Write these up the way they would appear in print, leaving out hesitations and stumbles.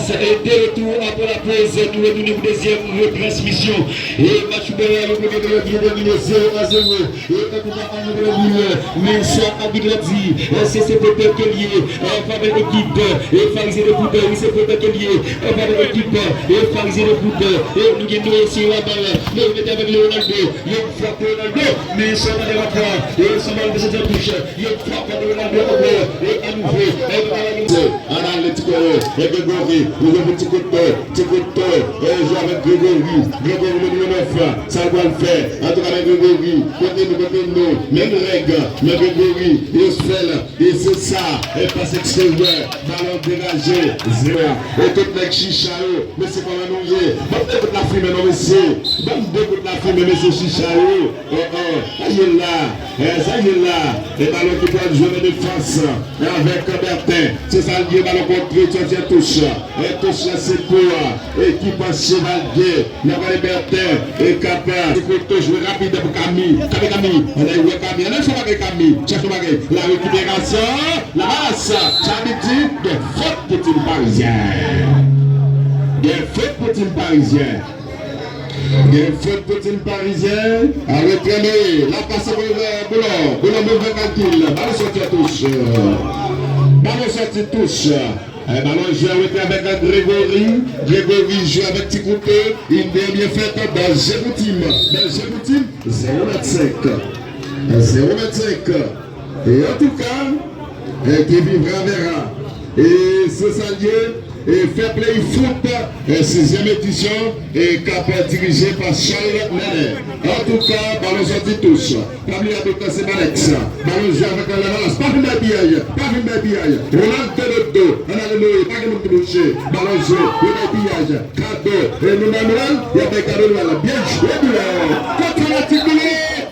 Et de retour après la pause, nous retournons pour deuxième retransmission. Et match de le premier de l'autre dominé 0-0. Et quand on va en le mais ça a dit c'est peut-être qu'il y ait faveur équipe et Farisé de foot, c'est peut-être qu'il y ait faveur équipe et Farisé de foot. Et nous gagnons aussi la balle. Mais on est avec Ronaldo. Il frappe Ronaldo, mais ça va les rapports. Et ça va de cette touche. Il frappe Ronaldo et à nouveau. Analytico, et Grégory, nous avons un petit coup de et joue avec Grégory le numéro 9, ça va le faire. En tout cas, avec Grégory, côté nous, même règle, mais Grégory, il se fait, et c'est ça, et passe extérieur, ballon dégagé, 0. Et tout le chicha, mais c'est pas un nouillet. Bon, écoute la fumée, non, monsieur. Bon, écoute la fumée, mais c'est chicha, ça y est là, ça y est là. Et ballon qui doit jouer de défense, avec Bertin, c'est ça le ballon contre troisième touche. Et touche là, c'est pour équipe Chevalier. Il y a les Bertin et capable. Il faut jouer rapide pour Camille. Camille, on a eu Camille. On a fait Camille. La récupération, la masse. Ça veut dire des fautes pour une Parisien. Des fautes pour une Parisien. Des fautes pour une Parisien. À retraîner. La passe pour Boulon. Boulon mauvais calcul. Ballon sorti touche. Ballon sorti touche. Ballon joue avec Grégory. Grégory joue avec Tikouté. Une dernière fête dans Géroutim. Dans Géroutim, 0,25. 0,25. Et en tout cas, qui vivra verra. Et ce salier, et Fair Play Foot, 6e édition, et cap dirigé par Charles Menet. En tout cas, ballon sorti touche. Parmi la docteur, c'est Malex. Ballon joue avec la balance. Pas une babiaille. Pas une babiaille. Ronald de dos. On a le noyé. Pas de monde touché. Ballon joué. Une babiaille. Cadeau. Et nous même, il y a des cadeaux là. Bien joué, là. Contre la tibulée.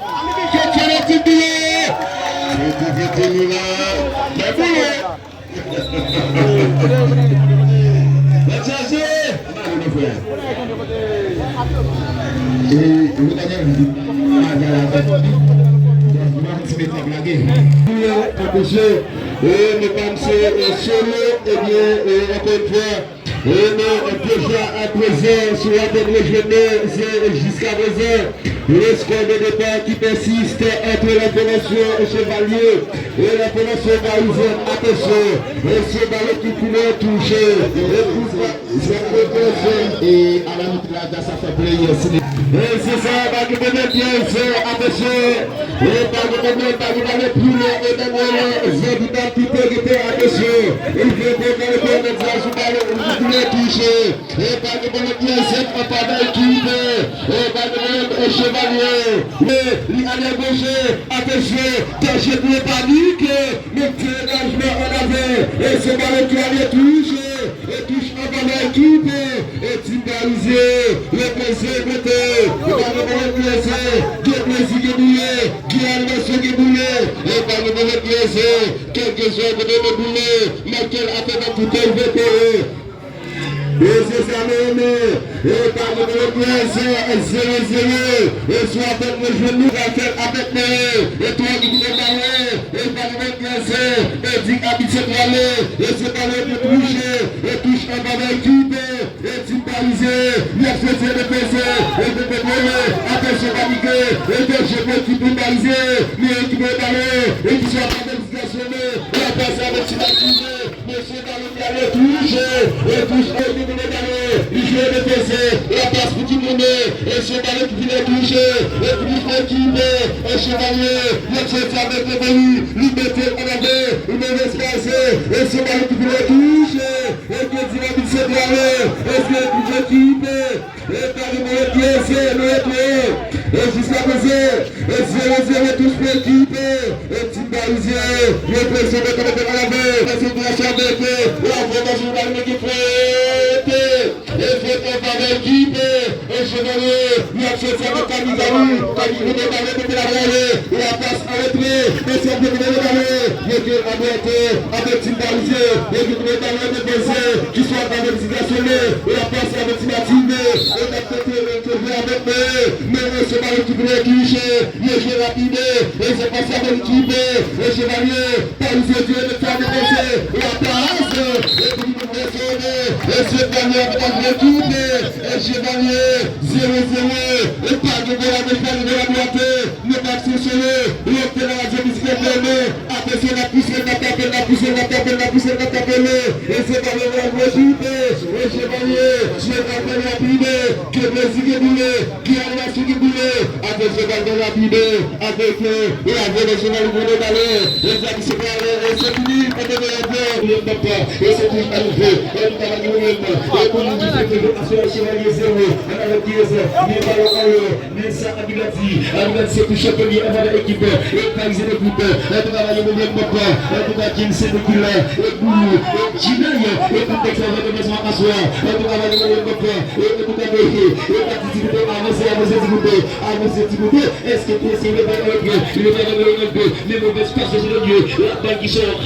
Contre la tibulée. Mais bon, et nous pensons solo, et bien, encore une fois, déjà à présent, sur la bonne journée, jusqu'à présent, le score de départ qui persiste entre la formation Chevalier et la formation Parisienne. Attention, et ce ballon qui pourrait toucher, et à la mitraille, ça fait plaisir. Et c'est ça, pas de bonheur, bien sûr, attention, et pas de bonheur, pas de bonheur, plus loin, et d'avoir les identités qui étaient attention, il veut prendre le bon message, vous voulez toucher, et pas de bonheur, bien sûr, pas d'équipe, et pas de bonheur, Chevalier, mais il allait bouger, attention, tâchez de panique, mais dégagement en avant, et ce ballon qui allait toucher, et touche en bas l'équipe, et timbalisé, le plaisir côté, le ballon blessé, qui est plaisir qui est boulé, qui a le monsieur qui est boulé, et par le ballon blessé, quelque chose de boulé, mais quel appel à tout élevé. Et c'est ça même, et par le blessé, 0-0, et soit avec le genou, avec et toi qui voulais parler, et par le blessé, et dit habitué de aller, et c'est pas le toucher, et touche en bas d'équipe, et timbalisé, il a fait de PC, et de pétrole, attention paniqué, et de chemin qui peut baliser, mais qui peut parler, et qui soit pas d'explicationné, et la personne avec Timbalisé, monsieur dans le carré touche, et touche au niveau de carré, il joue de PC, la passe pour tout le monde, et Chevalier qui vient toucher, et puis l'équipe, et Chevalier, il a fait avec le pays, liberté en avait, il me laisse passer, et Chevalier qui vient toucher, et que dynamique c'est de aller, et c'est toute l'équipe, et par le pied, c'est le et jusqu'à présent, et 0-0 touche pour l'équipe, et Timbalisé, le président de la main, et c'est de la chambre, la formation de la qui fait, et fait en faveur de l'équipe, et Chevalier, il a fait ça avec Camille, Camille de Ballet de la Rallye, et la passe à l'entrée, et c'est de la Rallye, et que avec Timbalisé, et que le Ballet de Baiser, qui soit dans l'excitation, et la passe avec Timatine, et la tête de avec mais ce ballon qui voulait toucher, il est rapide, et c'est passé avec l'équipe, et Chevalier, par les yeux de faire dépenser, la passe, et puis et Chevalier avec l'équipe, Chevalier 0-0, et pas de la défense de la droite, le match est sonné, l'autre de la musique est fermée, attention la pousse, la tape, et c'est pas le grand l'équipe, et Chevalier, Chevalier rapide, que le Zigué boulé, qui a la Zigué boulé, avec Chevalier rapide, avec le Chevalier boulé d'aller, et ça qui se parle, et c'est fini, pour donner la paix, le papa, et c'est tout à nouveau, et nous avons dit, et pour nous dire que le Chevalier 0, on a le 10, mais ballon en haut, mais ça a c'est tout champion avant l'équipe, et par exemple, le foot, et tout travail au milieu de papa, et tout à Kim, c'est le cul, et Boulou, et Ginaï, et tout à faire de maison à soi, et tout travail au milieu de papa, et tout à veiller, et participer, avancer, est-ce que tu essaies de faire les mauvaises passes de Dieu, la balle qui sort,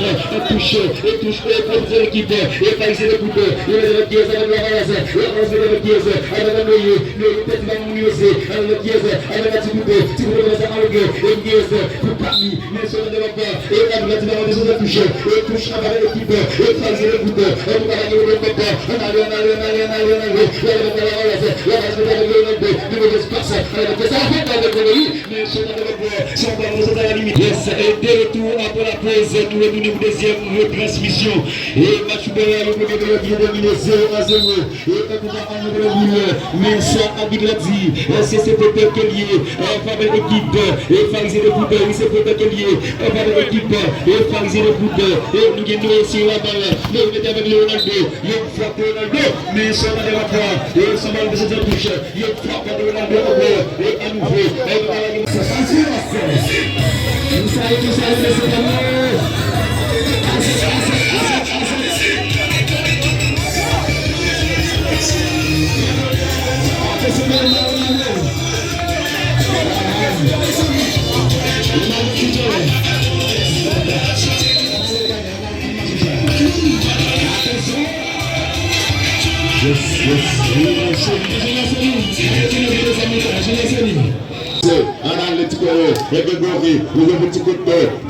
touche, et l'équipe, et par exemple, le foot, et le Dieu, avec la race, et avance de la pièce, avec la noyée, le petit va mourir aussi, avec la pièce, avec la Tibouté, de la Samargue, et pièce, pour parmi, mais sur le développeur, et la Tibouté va des autres touches, et touche avec l'équipe, et par exemple, le foot, et tout à l'heure, le papa, on a le après la pause, nous revenons pour deuxième retransmission. Et match de le premier de la vie dominé 0-0. Et quand nous avons le milieu, mais ça a dit, c'est peut-être lié, faveur équipe, et Farisé de foot, c'est peut-être lié, faveur équipe, et Farisé de foot, et nous gagnons ici la balle, nous mettons avec Ronaldo, il frappe Ronaldo, mais ça va de la foi, et ça va de cette touche, il frappe Ronaldo, et à nouveau, ça Grégory, nous avons un petit coup de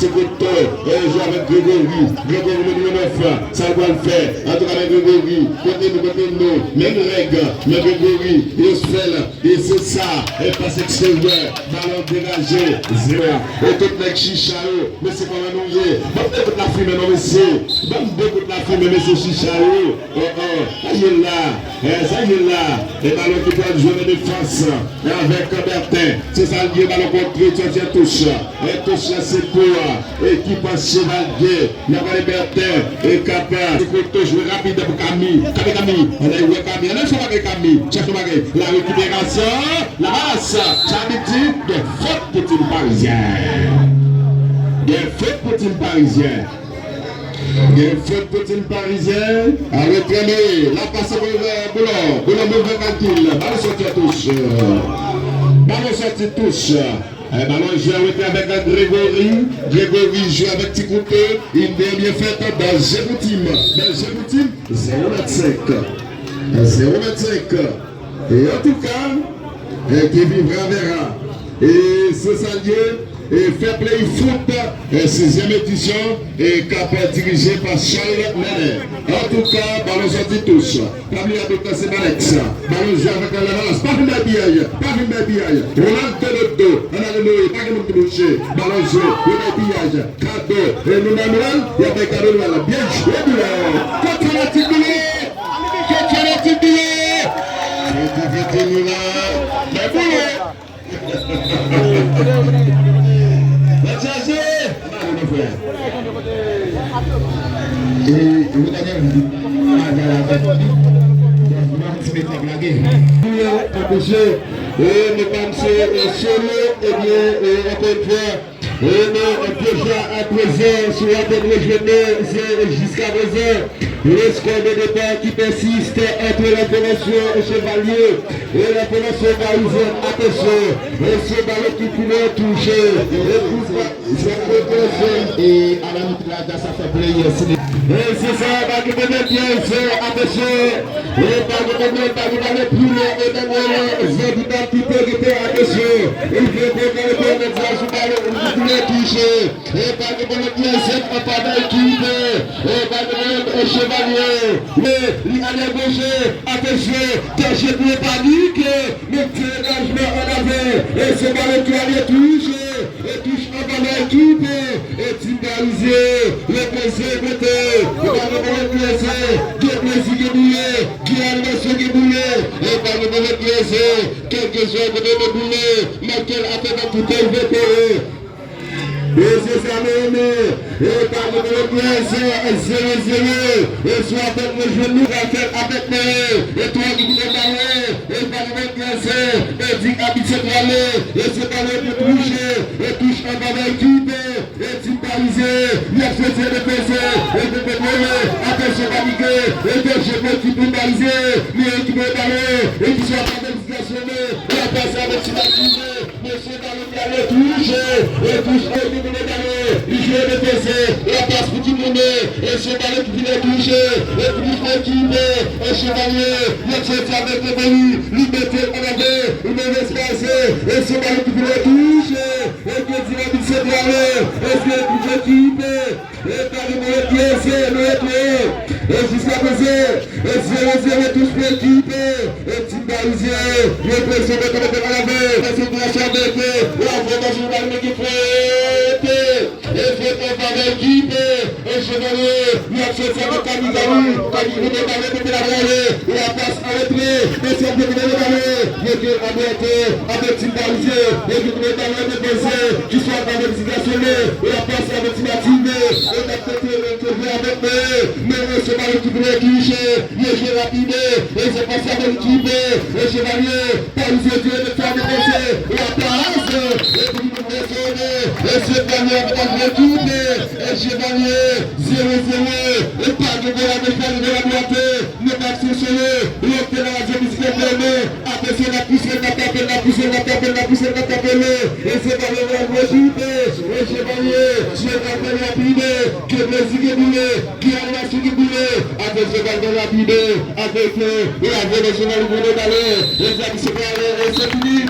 joue avec Grégory le numéro 9, ça va le faire, en tout cas avec Grégory, côté nous, même règle, mais Grégory, il se fait, et c'est ça, et passe extérieur, ballon dégagé, 0, et tout le chicha, mais c'est pas un nouillé, bon, écoute la fille, non, monsieur, bon, écoute la fille, mais c'est chicha, ça y est là, ça y est là, et ballon qui doit jouer de défense, avec Bertin, c'est ça le ballon contre, tu touche, et touche c'est pour équipe Chevalier, il y a les Bertin, et capable, il jouer rapide pour Camille, on a eu Camille, on a fait Camille, la récupération, la race, ça veut dire des fautes pour une Parisien. Des fautes pour une Parisien. Des fautes pour une Parisien. À retraîner, la passe pour Boulon, mauvais calcul, ballon sorti à touche. Ballon sorti touche. Ballon joue avec Grégory joue avec Tikouté, une dernière fête dans Géroutim, 0,25. Et en tout cas, qui vivra verra. Et ce salier, et Fair Play Foot, 6e édition, et cap dirigé par Charles Menet. En tout cas, ballon sorti tous. Parmi les adoptants, c'est Malex. Ballon joué avec la balance. Pas une babillaille. Ronaldo de dos. On a le noyé, pas que nous boucher. Ballon joué, le babillaille. Cadeau. Et nous, Manuel, il y a des cadeaux là. Bien joué, contre la Tiboué. À présent, sur la jusqu'à présent, le score de départ qui persiste entre la formation Chevalier et la formation Parisienne. Attention, ce ballon qui pouvait toucher. Et à la minute là, ça fait plaisir. Et c'est ça, va que bien sûr, attaché. Et pas de plus et dans les identités qui étaient attachées. Il faut que le message les toucher. Et pas de bien sûr, pas d'équipe. Et pas de chevalier. Mais il a les gauchers, attaché, caché pour panique. Mais tu engagement en avant. Et c'est pas le qui a les toucher. Et touche en bas l'équipe. Et timbalisé. Le plaisir côté. Le plaisir. Le plaisir qui est bouillé. Qui a l'animation qui est bouillé. Et par le bon plaisir. Quelque chose de bouillé. Mais quel a fait dans tout élevé. Et c'est ça même. Et par le bon plaisir. 0-0. Et soit avec le genou. Avec nous. Et toi qui voulais parler. Et par le bon plaisir. Et dit habitué de aller. Et c'est pas le pour toucher. Et touche en bas l'équipe. Et timbalisé. Il a fait le plaisir. Et de pétrole. Attention paniqué. Et de cheveux qui peut baliser. Mais qui peut parler. Et qui soit pas d'explicationné. Et la personne avec qui va toucher. Monsieur dans le pied le touche. Et touche au niveau de d'aller. Il joue le PC. La passe pour tout le monde. Et chevalier qui vient toucher. Et touche l'équipe. Et chevalier. Il a fait avec le pays. Liberté en avant. Il me laisse passer. Et chevalier qui vient toucher. Et que dit la mission de aller. Et c'est toute l'équipe. Et par le pied, c'est le pied. Et jusqu'à présent, et 0-0 touche pour l'équipe. Et timbalisé. Le pression de connaître à la main. Et c'est pour la chambre de feu. La formation de la qui frappe. Et fait un par l'équipe. Et chevalier. Il a fait ça avec Camizani. Camizani de parler de la rallye. Et la passe à retrait. Et c'est un peu de parler. Et que avec timbalisé. Et que vous parler de penser. Qui soit dans l'explication. Et la passe avec Timative. Et la tête avec eux. Mais c'est pas l'équipe qui touche. Il est rapide. Et c'est pas ça de l'équipe. Et chevalier. Pas les yeux de faire de penser. Et la passe. Et puis vous retournez. Et c'est gagné avec l'équipe. Et chevalier. 0-0. Et pas de la défense de la droite. Ne pas se soler. L'autre de la zone musicale fermée. Attention la poussée, la taper, la poussée, la taper, la poussée, la taper. Et c'est pas le même équipe. Et chevalier. Je rappelle rapide. Que le plaisir est boulé. Qui a la suite boulé. Avec ce gardien rapide. Avec la voie nationale du monde d'aller. Les amis, c'est pas aller. Et c'est fini.